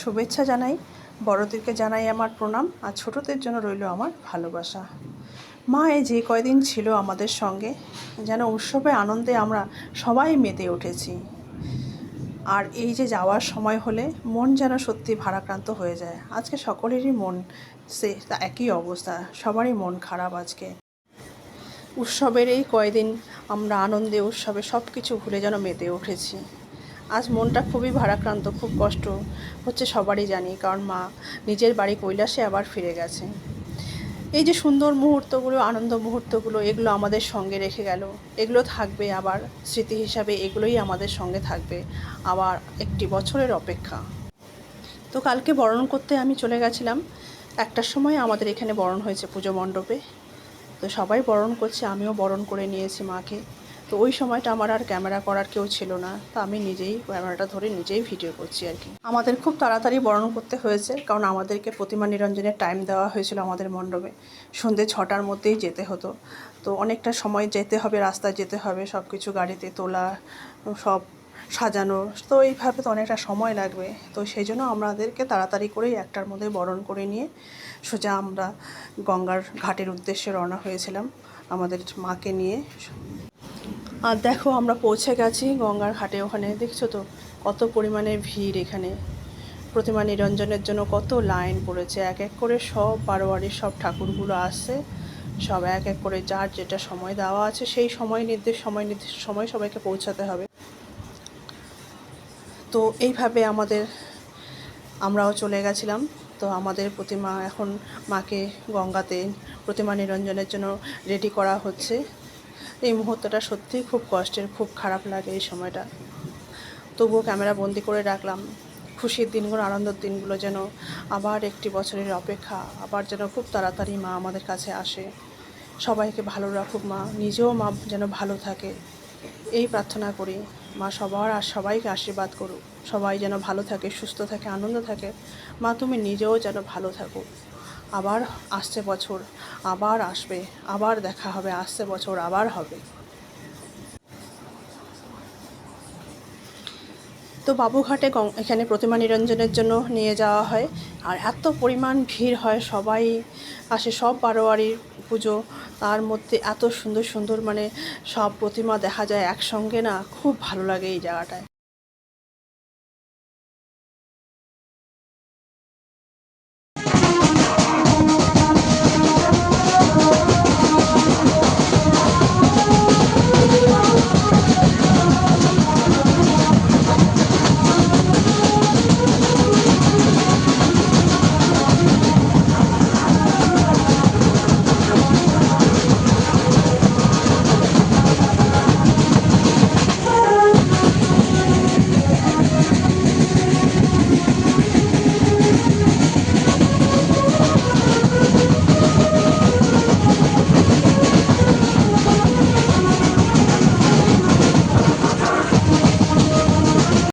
শুভেচ্ছা জানাই, বড়দেরকে জানাই আমার প্রণাম, আর ছোটদের জন্য রইল আমার ভালোবাসা। মা এই যে কয়দিন ছিল আমাদের সঙ্গে, যেন উৎসবে আনন্দে আমরা সবাই মেতে উঠেছি। আর এই যে যাওয়ার সময় হলে মন যেন সত্যি ভারাক্রান্ত হয়ে যায়। আজকে সকলেরই মন একই অবস্থা, সবারই মন খারাপ আজকে। উৎসবের এই কয়দিন আমরা আনন্দে উৎসবে সব কিছু ভুলে যেন মেতে উঠেছি। আজ মনটা খুবই ভারাক্রান্ত, খুব কষ্ট হচ্ছে সবারই জানি, কারণ মা নিজের বাড়ি কৈলাসে আবার ফিরে গেছে। এই যে সুন্দর মুহূর্তগুলো, আনন্দ মুহূর্তগুলো, এগুলো আমাদের সঙ্গে রেখে গেল, এগুলো থাকবে আবার স্মৃতি হিসাবে, এগুলোই আমাদের সঙ্গে থাকবে আবার একটি বছরের অপেক্ষা। তো কালকে বরণ করতে আমি চলে গেছিলাম, 1টার সময় আমাদের এখানে বরণ হয়েছে পুজো মণ্ডপে। তো সবাই বরণ করছে, আমিও বরণ করে নিয়েছি মাকে। তো ওই সময়টা আমার আর ক্যামেরা করার কেউ ছিল না, তো আমি নিজেই ক্যামেরাটা ধরে নিজেই ভিডিও করছি আর কি। আমাদের খুব তাড়াতাড়ি বরণ করতে হয়েছে, কারণ আমাদেরকে প্রতিমা নিরঞ্জনের টাইম দেওয়া হয়েছিল আমাদের মণ্ডপে, সন্ধ্যে 6টার মধ্যেই যেতে হতো। তো অনেকটা সময় যেতে হবে, রাস্তায় যেতে হবে, সব কিছু গাড়িতে তোলা, সব সাজানো, তো এইভাবে তো অনেকটা সময় লাগবে। তো সেই জন্য আমাদেরকে তাড়াতাড়ি করেই 1টার মধ্যে বরণ করে নিয়ে সোজা আমরা গঙ্গার ঘাটের উদ্দেশ্যে রওনা হয়েছিলাম আমাদের মাকে নিয়ে। আর দেখো আমরা পৌঁছে গেছি গঙ্গার ঘাটে। ওখানে দেখছো তো কত পরিমাণে ভিড় এখানে। প্রতিমা নিরঞ্জনের জন্য কত লাইন পড়েছে, এক এক করে সব বারোয়ারির সব ঠাকুরগুলো আসছে, সব এক এক করে যার যেটা সময় দেওয়া আছে সেই নির্দিষ্ট সময় সবাইকে পৌঁছাতে হবে। তো এইভাবে আমরাও চলে গেছিলাম। তো আমাদের প্রতিমা এখন মাকে গঙ্গাতে প্রতিমা নিরঞ্জনের জন্য রেডি করা হচ্ছে। এই মুহূর্তটা সত্যিই খুব কষ্টের, খুব খারাপ লাগে এই সময়টা। তবুও ক্যামেরা বন্দি করে রাখলাম। খুশির দিনগুলো, আনন্দের দিনগুলো যেন আবার একটি বছরের অপেক্ষা, আবার যেন খুব তাড়াতাড়ি মা আমাদের কাছে আসে। সবাইকে ভালো রাখুক মা, নিজেও মা যেন ভালো থাকে, এই প্রার্থনা করি। মা সবাইকে আশীর্বাদ করুক, সবাই যেন ভালো থাকে, সুস্থ থাকে, আনন্দ থাকে। মা তুমি নিজেও যেন ভালো থাকো। আবার আসছে বছর, আবার আসবে, আবার দেখা হবে, আসছে বছর আবার হবে। তো বাবুঘাটে এখানে প্রতিমা নিরঞ্জনের জন্য নিয়ে যাওয়া হয়, আর এত পরিমাণ ভিড় হয়, সবাই আসে, সব বারোয়ারির পুজো, তার মধ্যে এত সুন্দর সুন্দর সব প্রতিমা দেখা যায় একসঙ্গে, না খুব ভালো লাগে এই জায়গাটায়।